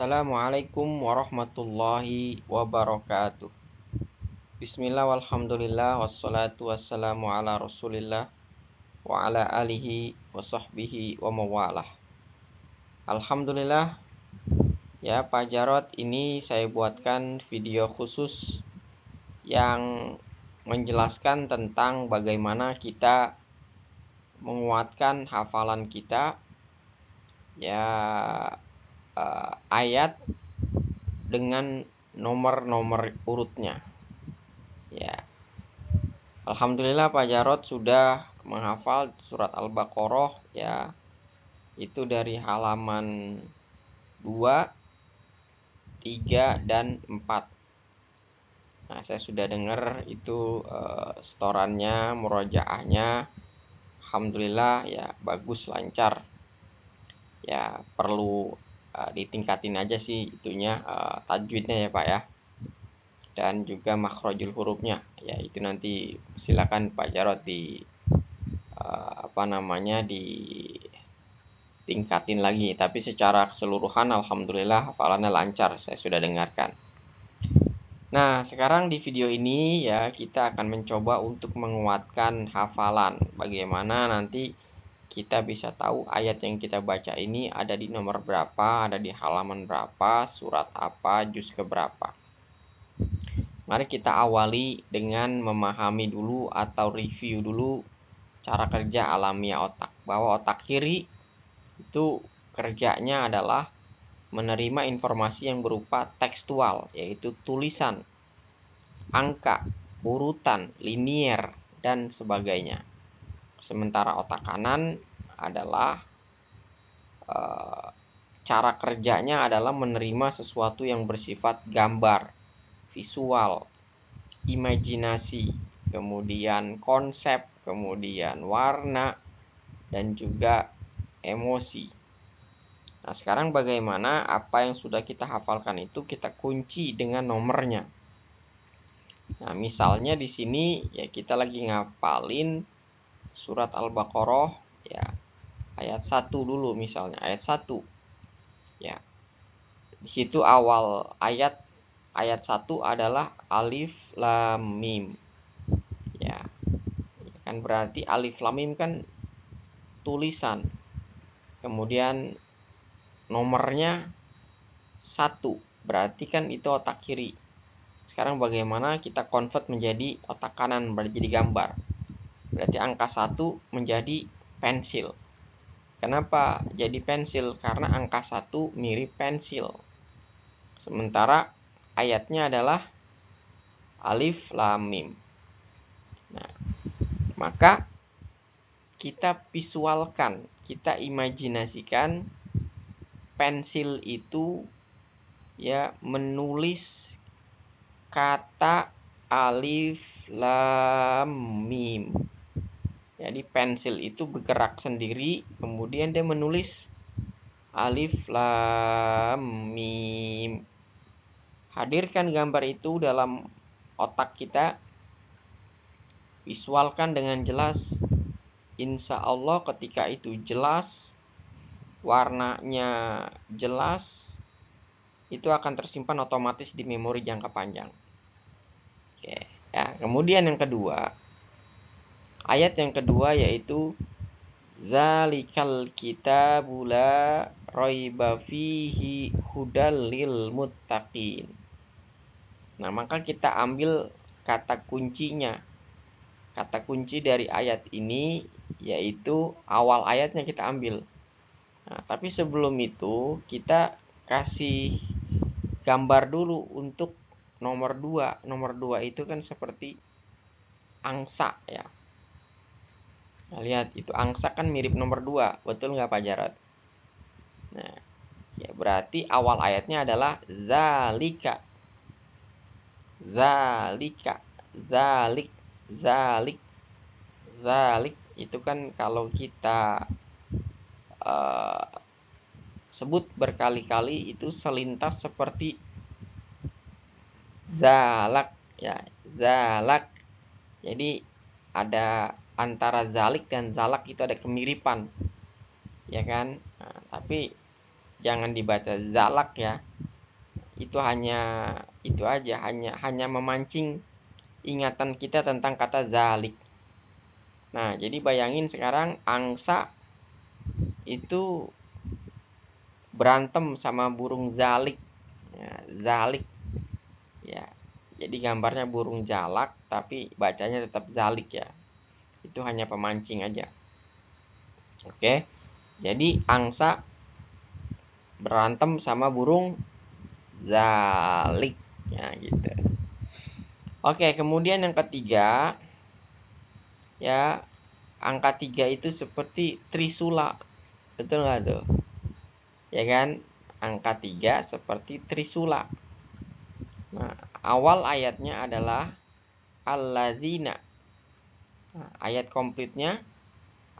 Assalamualaikum warahmatullahi wabarakatuh. Bismillah walhamdulillah wassalatu wassalamu ala rasulillah wa ala alihi wa sahbihi wa mawalah. Alhamdulillah ya Pak Jarod, ini saya buatkan video khusus yang menjelaskan tentang bagaimana kita menguatkan hafalan kita ya ayat dengan nomor-nomor urutnya. Ya. Alhamdulillah Pak Jarod sudah menghafal surat Al-Baqarah ya. Itu dari halaman 2, 3 dan 4. Nah, saya sudah dengar itu setorannya, murojaahnya. Alhamdulillah ya bagus, lancar. Ya perlu ditingkatin aja sih itunya, tajwidnya ya Pak ya, dan juga makhrajul hurufnya ya. Itu nanti silakan Pak Jarod ditingkatin lagi, tapi secara keseluruhan alhamdulillah hafalannya lancar, saya sudah dengarkan. Nah, sekarang di video ini ya kita akan mencoba untuk menguatkan hafalan. Bagaimana nanti kita bisa tahu ayat yang kita baca ini ada di nomor berapa, ada di halaman berapa, surat apa, juz keberapa. Mari kita awali dengan memahami dulu atau review dulu cara kerja alamiah otak. Bahwa otak kiri itu kerjanya adalah menerima informasi yang berupa tekstual, yaitu tulisan, angka, urutan, linier, dan sebagainya. Sementara otak kanan adalah cara kerjanya adalah menerima sesuatu yang bersifat gambar, visual, imajinasi, kemudian konsep, kemudian warna, dan juga emosi. Nah, sekarang bagaimana apa yang sudah kita hafalkan itu kita kunci dengan nomornya. Nah, misalnya di sini ya kita lagi ngapalin surat Al-Baqarah ya, ayat 1 dulu misalnya, ayat 1. Ya. Di situ awal ayat 1 adalah alif lam mim. Ya. Kan berarti alif lam mim kan tulisan. Kemudian nomornya 1. Berarti kan itu otak kiri. Sekarang bagaimana kita convert menjadi otak kanan, menjadi gambar. Berarti angka 1 menjadi pensil. Kenapa jadi pensil? Karena angka 1 mirip pensil. Sementara ayatnya adalah alif lam mim. Nah, maka kita visualkan, kita imajinasikan pensil itu ya menulis kata alif lam mim. Jadi pensil itu bergerak sendiri, kemudian dia menulis alif lam mim. Hadirkan gambar itu dalam otak kita, visualkan dengan jelas. Insya Allah ketika itu jelas, warnanya jelas, itu akan tersimpan otomatis di memori jangka panjang. Oke, ya. Kemudian yang kedua, ayat yang kedua yaitu Zalikal kitabu la raiba fihi hudal lil muttaqin. Nah, maka kita ambil kata kuncinya. Kata kunci dari ayat ini yaitu awal ayatnya kita ambil. Nah, tapi sebelum itu kita kasih gambar dulu untuk nomor 2. Nomor 2 itu kan seperti angsa ya. Nah, lihat itu angsa kan mirip nomor 2. Betul nggak Pak Jarod? Nah, ya berarti awal ayatnya adalah zalika. Zalika, zalik, zalik, zalik. Itu kan kalau kita sebut berkali-kali itu selintas seperti zalak ya, zalak. Jadi ada antara zalik dan zalak itu ada kemiripan ya kan. Nah, tapi jangan dibaca zalak ya, itu aja, hanya memancing ingatan kita tentang kata zalik. Nah, jadi bayangin sekarang angsa itu berantem sama burung zalik. Ya, zalik. Ya. Jadi gambarnya burung jalak tapi bacanya tetap zalik ya. Itu hanya pemancing aja. Oke. Jadi angsa berantem sama burung zalik. Ya, gitu. Oke, kemudian yang ketiga, ya, angka 3 itu seperti trisula. Betul nggak tuh? Ya kan? Angka 3 seperti trisula. Nah, awal ayatnya adalah alladzina. Nah, ayat komplitnya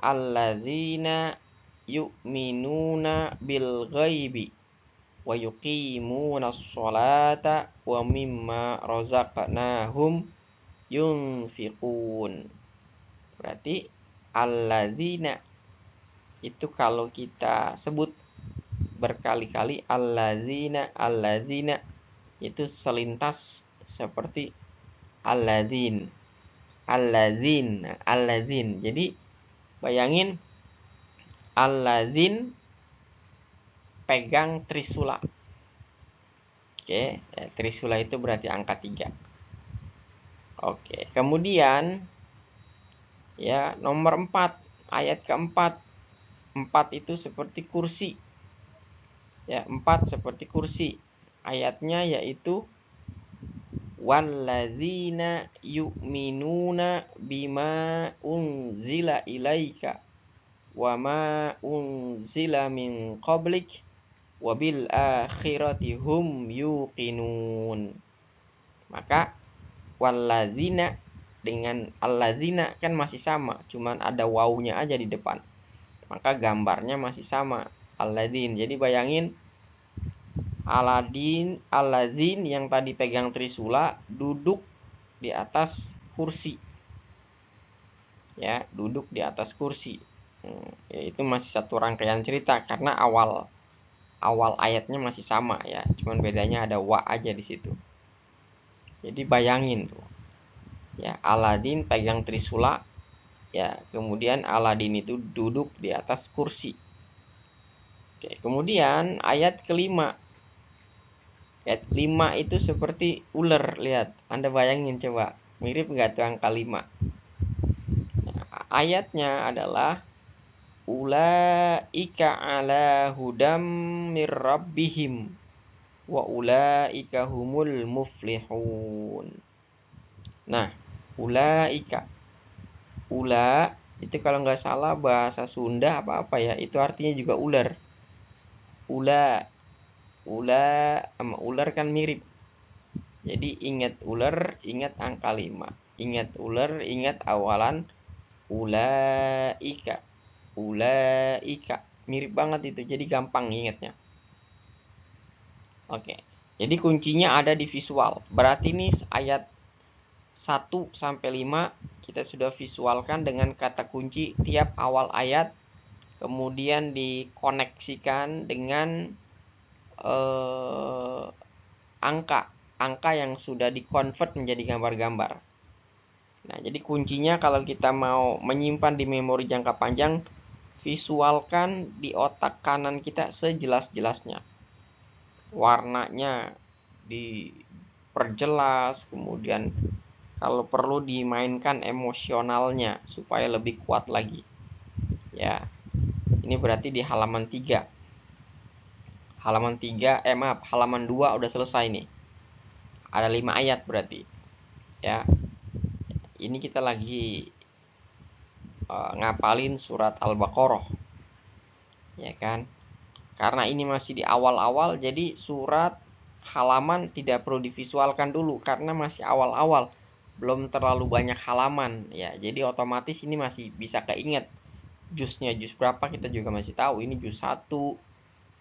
alladzina yu'minuna bil ghaibi wa yuqimunas sholata wa mimma razaqnahum yunfiqun. Berarti alladzina itu kalau kita sebut berkali-kali alladzina itu selintas seperti alladzin. Jadi bayangin alladzin pegang trisula. Oke, ya, trisula itu berarti angka 3. Oke, kemudian ya nomor 4, ayat keempat. 4 itu seperti kursi. Ya, 4 seperti kursi. Ayatnya yaitu walladzina yu'minuna bima unzila ilaika wa ma unzila min qablik wa bil akhirati hum yuqinun. Maka walladzina dengan alladzina kan masih sama, cuman ada wawunya aja di depan. Maka gambarnya masih sama, alladzin. Jadi bayangin alladzin yang tadi pegang trisula duduk di atas kursi. Ya, duduk di atas kursi. Ya, itu masih satu rangkaian cerita karena awal ayatnya masih sama ya, cuman bedanya ada wa aja di situ. Jadi bayangin tuh. Ya, Aladin pegang trisula. Ya, kemudian Aladin itu duduk di atas kursi. Oke, kemudian ayat kelima. Ayat 5 itu seperti ular, lihat. Anda bayangin coba, mirip nggak tuh angka 5? Nah, ayatnya adalah ulaika ala hudam mir rabbihim wa ulaika humul muflihun. Nah, ulaika. Ula itu kalau nggak salah bahasa Sunda apa ya, itu artinya juga ular. Ula sama ular kan mirip. Jadi ingat ular, ingat angka 5. Ingat ular, ingat awalan ulaika. Ulaika. Mirip banget itu, jadi gampang ingatnya. Oke. Jadi kuncinya ada di visual. Berarti ini ayat 1 sampai 5 kita sudah visualkan dengan kata kunci tiap awal ayat, kemudian dikoneksikan dengan angka yang sudah dikonvert menjadi gambar-gambar. Nah, jadi kuncinya kalau kita mau menyimpan di memori jangka panjang, visualkan di otak kanan kita sejelas-jelasnya. Warnanya diperjelas, kemudian kalau perlu dimainkan emosionalnya supaya lebih kuat lagi. Ya. Ini berarti di halaman 3. Halaman 2 udah selesai nih. Ada 5 ayat berarti. Ya. Ini kita lagi ngapalin surat Al-Baqarah. Ya kan? Karena ini masih di awal-awal, jadi surat halaman tidak perlu divisualkan dulu karena masih awal-awal. Belum terlalu banyak halaman ya, jadi otomatis ini masih bisa keinget juznya, juz berapa kita juga masih tahu, ini juz 1.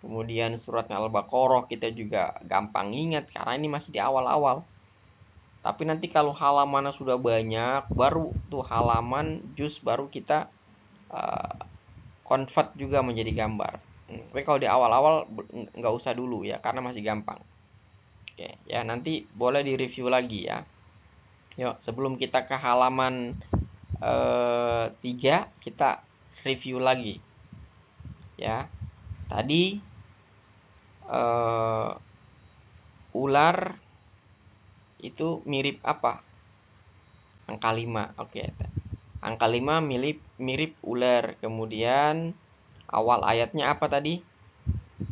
Kemudian suratnya Al-Baqarah kita juga gampang ingat karena ini masih di awal-awal. Tapi nanti kalau halamannya sudah banyak, baru tuh halaman juz baru kita convert juga menjadi gambar. Tapi kalau di awal-awal nggak usah dulu ya karena masih gampang. Oke, ya nanti boleh direview lagi ya. Yuk, sebelum kita ke halaman 3, kita review lagi. Ya, tadi ular itu mirip apa? Angka 5. Oke. Angka 5 mirip ular. Kemudian awal ayatnya apa tadi?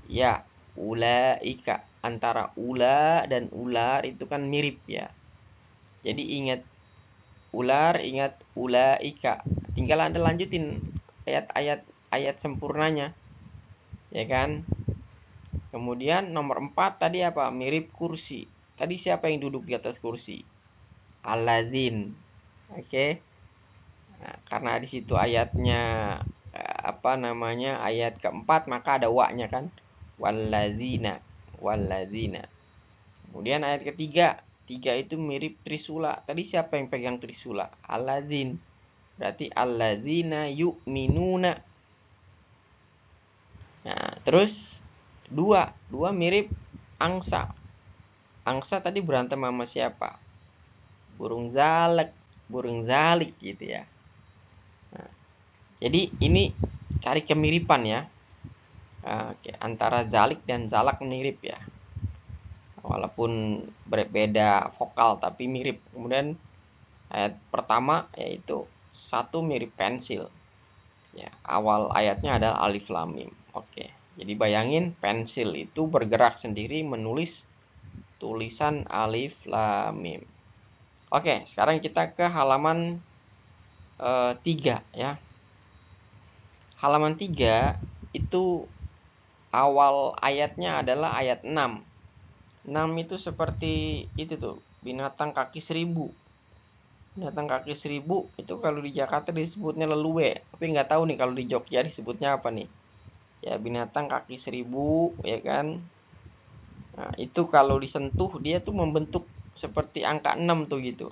Ya, ulaika. Antara ula dan ular itu kan mirip ya. Jadi ingat ular, ingat ulaika. Tinggal Anda lanjutin ayat sempurnanya. Ya kan? Kemudian nomor 4 tadi apa? Mirip kursi. Tadi siapa yang duduk di atas kursi? Alladzin. Oke. Nah, karena di situ ayatnya ayat keempat, maka ada wa-nya kan? Walladzina. Kemudian ayat ketiga, 3 itu mirip trisula. Tadi siapa yang pegang trisula? Alladzin. Berarti alladzina yu'minuna. Nah, terus 2 mirip angsa. Angsa tadi berantem sama siapa? Burung zalik gitu ya. Nah, jadi ini cari kemiripan ya. Oke, antara zalik dan zalak mirip ya. Walaupun berbeda vokal tapi mirip. Kemudian ayat pertama yaitu 1 mirip pensil. Ya, awal ayatnya adalah alif lam mim. Oke. Jadi bayangin pensil itu bergerak sendiri menulis tulisan alif lam mim. Oke, sekarang kita ke halaman 3 ya. Halaman 3 itu awal ayatnya adalah ayat 6. 6 itu seperti itu tuh, binatang kaki 1000. Binatang kaki 1000 itu kalau di Jakarta disebutnya leluwe, tapi nggak tahu nih kalau di Jogja disebutnya apa nih. Ya, binatang kaki 1000 ya kan. Nah, itu kalau disentuh dia tuh membentuk seperti angka 6 tuh gitu.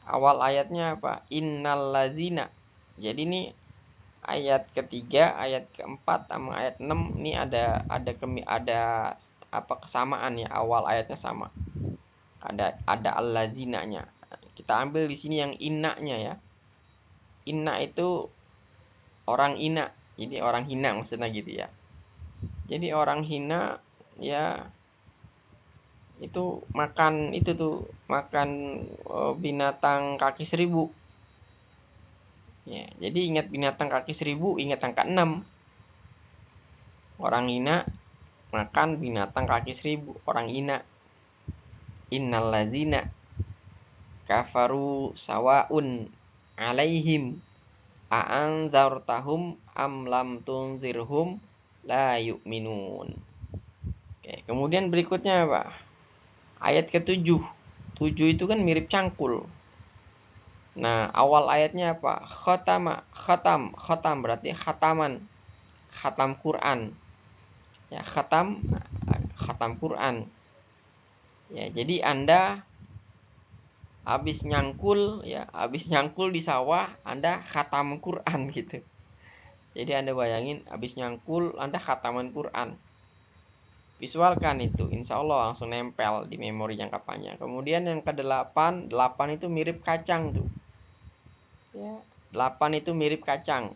Awal ayatnya apa? Innalladzina. Jadi ini ayat ketiga, ayat keempat sama ayat 6 ini ada apa kesamaan ya, awal ayatnya sama. Ada allazinanya. Kita ambil di sini yang inna-nya ya. Inna itu orang ina. Jadi orang hina maksudnya gitu ya. Jadi orang hina ya itu makan binatang kaki 1000. Ya, jadi ingat binatang kaki 1000, ingat angka 6. Orang hina makan binatang kaki 1000, orang hina. Innalladzina kafaru sawaun alaihim a'anzartahum am lam tunzirhum la yu'minun. Oke, kemudian berikutnya apa? Ayat ke-7. 7 itu kan mirip cangkul. Nah, awal ayatnya apa? Khatam berarti khataman. Khatam Quran. Ya, khatam Quran. Ya, jadi Anda habis nyangkul di sawah, Anda khatam Quran gitu. Jadi Anda bayangin habis nyangkul Anda khataman Quran. Visualkan itu, insya Allah langsung nempel di memori jangka panjang. Kemudian yang ke-8, 8 itu mirip kacang tuh. Ya, 8 itu mirip kacang.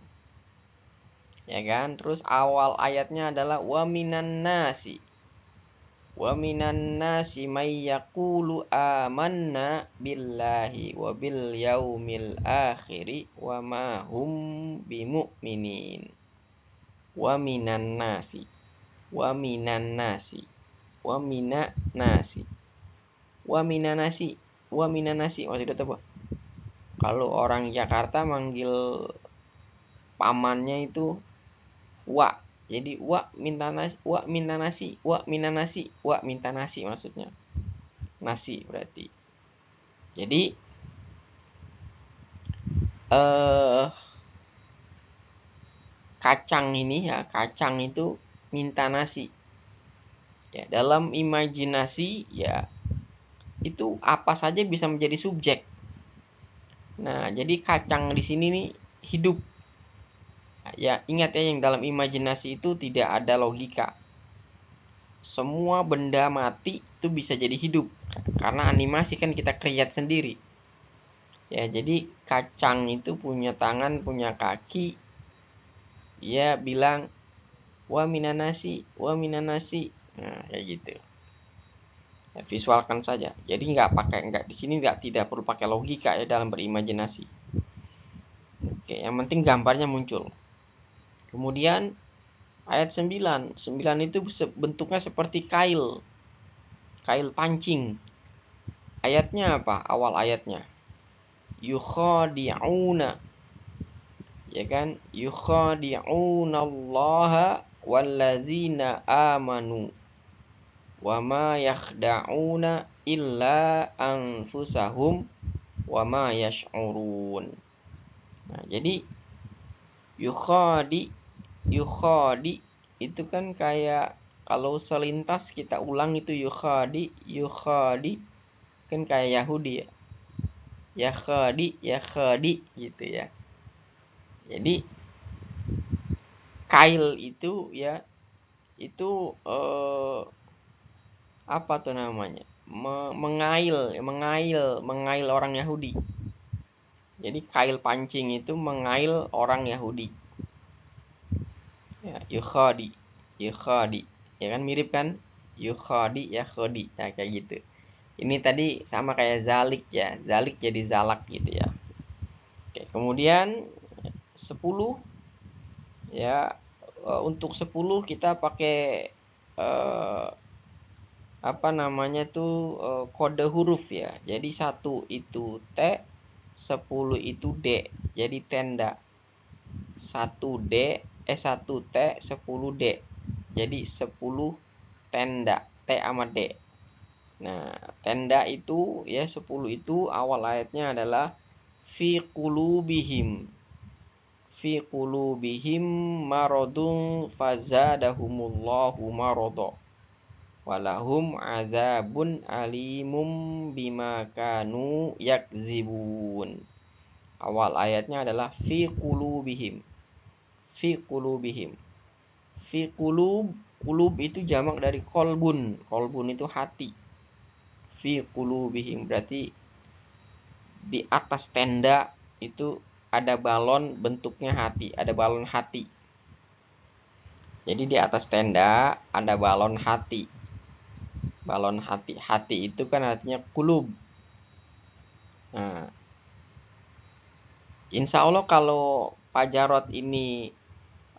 Ya kan? Terus awal ayatnya adalah wa minan nasi. Wa minan nasi may yaqulu amanna billahi wa bil yaumil akhiri wa ma hum bimu'minin. Wa minan nasi. Wa minan nasi. Wa minan nasi. Wa minan nasi. Wa minan nasi. Maksudnya apa? Kalau orang Jakarta manggil pamannya itu wa. Jadi wa minta nasi, wa minta nasi, wa minta nasi, wa minta nasi maksudnya. Nasi berarti. Jadi kacang ini ya, kacang itu minta nasi. Ya, dalam imajinasi ya itu apa saja bisa menjadi subjek. Nah, jadi kacang di sini nih hidup. Ya, ingat ya yang dalam imajinasi itu tidak ada logika. semua benda mati itu bisa jadi hidup. Karena animasi kan kita create sendiri. Ya, jadi kacang itu punya tangan, punya kaki. Dia bilang, wa minanasi, wa minanasi. Nah, kayak gitu. Ya, visualkan saja. Jadi nggak di sini tidak perlu pakai logika ya dalam berimajinasi. Oke, yang penting gambarnya muncul. Kemudian ayat 9. 9 itu bentuknya seperti kail. Kail pancing. Ayatnya apa? Awal ayatnya. Yukhadi'una. Ya kan? Yukhadi'una Allah walladzina amanu. Wa ma yakhda'una illa anfusahum wa ma yash'urun. Nah, jadi yukhadi itu kan kayak kalau selintas kita ulang itu yukhadi kan kayak Yahudi ya. Ya khadi gitu ya. Jadi kail itu ya itu apa tuh namanya? Mengail orang Yahudi. Jadi kail pancing itu mengail orang Yahudi. Ya, yukhadi. Ya kan mirip kan? Yukhadi ya khodi. Ya kayak gitu. Ini tadi sama kayak zalik ya. Zalik jadi zalak gitu ya. Oke, kemudian 10 ya, untuk 10 kita pakai apa namanya tuh, kode huruf ya. Jadi 1 itu T, 10 itu D. Jadi tenda. 1 T, 10 D. Jadi 10 tenda. T sama D. Nah, tenda itu ya 10 itu awal ayatnya adalah fi qulubihim maradun fazadahumullahu marada walahum adzabun alimum bima kanu yakzibun. Awal ayatnya adalah fi qulubihim. Qulub itu jamak dari kolbun. Kolbun itu hati. Fi qulubihim berarti di atas tenda itu ada balon bentuknya hati, ada balon hati. Jadi di atas tenda ada balon hati. Balon hati. Hati itu kan artinya qulub. Nah, insya Allah kalau Pak Jarod ini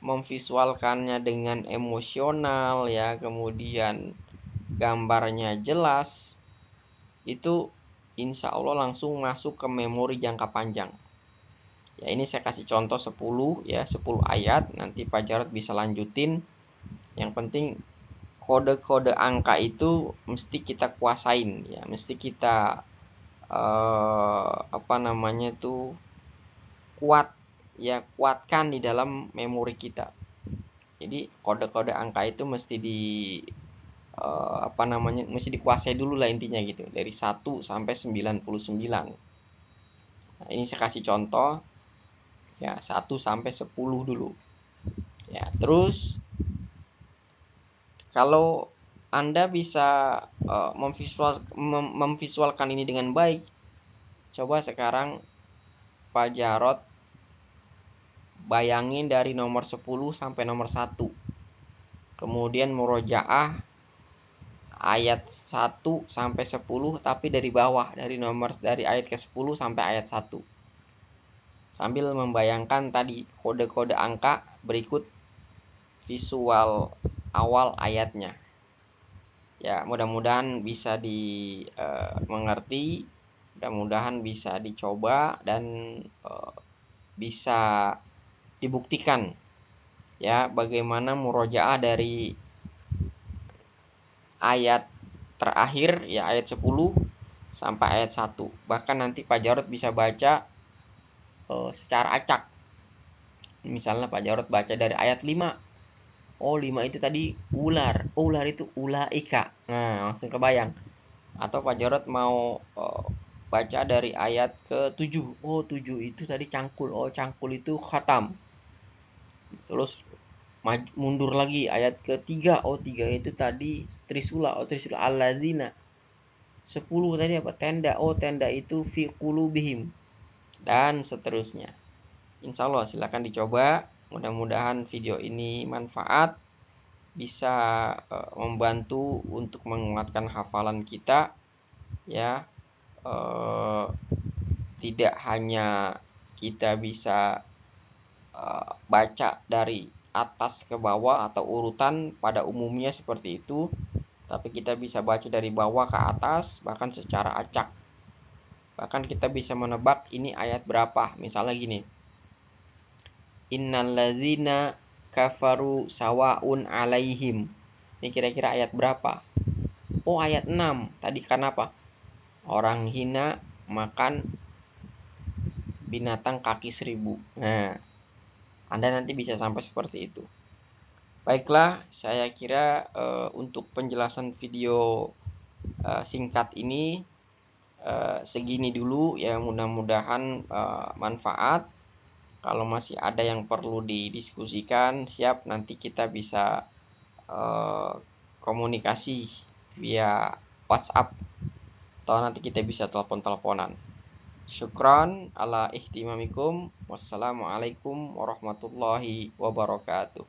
memvisualkannya dengan emosional ya, kemudian gambarnya jelas, itu insya Allah langsung masuk ke memori jangka panjang. Ya, ini saya kasih contoh 10 ya, 10 ayat, nanti Pak Jarod bisa lanjutin. Yang penting kode-kode angka itu mesti kita kuasain ya, mesti kita apa namanya tuh kuatkan di dalam memori kita. Jadi kode-kode angka itu mesti mesti dikuasai dulu lah intinya gitu, dari 1 sampai 99. Nah, ini saya kasih contoh ya, 1 sampai 10 dulu. Ya, terus kalau Anda bisa memvisualkan ini dengan baik, coba sekarang Pak Jarod bayangin dari nomor 10 sampai nomor 1. Kemudian murojaah ayat 1 sampai 10 tapi dari bawah, dari ayat ke-10 sampai ayat 1. Sambil membayangkan tadi kode-kode angka berikut visual awal ayatnya. Ya, mudah-mudahan bisa dimengerti, mudah-mudahan bisa dicoba dan bisa dibuktikan ya bagaimana murojaah dari ayat terakhir ya, ayat 10 sampai ayat 1. Bahkan nanti Pak Jarod bisa baca secara acak. Misalnya Pak Jarod baca dari ayat 5. Oh, 5 itu tadi ular. Oh, ular itu ulaika. Nah, langsung kebayang. Atau Pak Jarod mau baca dari ayat ke-7. Oh, 7 itu tadi cangkul. Oh, cangkul itu khatam. Terus mundur lagi ayat ketiga. Oh, 3 itu tadi Trisula. Oh, Trisula alladzina. 10 tadi apa? Tenda. Oh, tenda itu fi qulubihim. Dan seterusnya. Insya Allah silahkan dicoba. Mudah-mudahan video ini manfaat, bisa membantu untuk menguatkan hafalan kita, ya. Tidak hanya kita bisa baca dari atas ke bawah atau urutan pada umumnya seperti itu, tapi kita bisa baca dari bawah ke atas, bahkan secara acak. Bahkan kita bisa menebak ini ayat berapa. Misalnya gini, innalladzina kafaru sawaun alaihim. Ini kira-kira ayat berapa? Oh, ayat 6. Tadi kan apa? Orang hina makan binatang kaki 1000. Nah, Anda nanti bisa sampai seperti itu. Baiklah, saya kira untuk penjelasan video singkat ini segini dulu ya. Mudah-mudahan manfaat. Kalau masih ada yang perlu didiskusikan, siap, nanti kita bisa komunikasi via WhatsApp atau nanti kita bisa telepon-teleponan. Syukran ala ihtimamikum. Wassalamualaikum warahmatullahi wabarakatuh.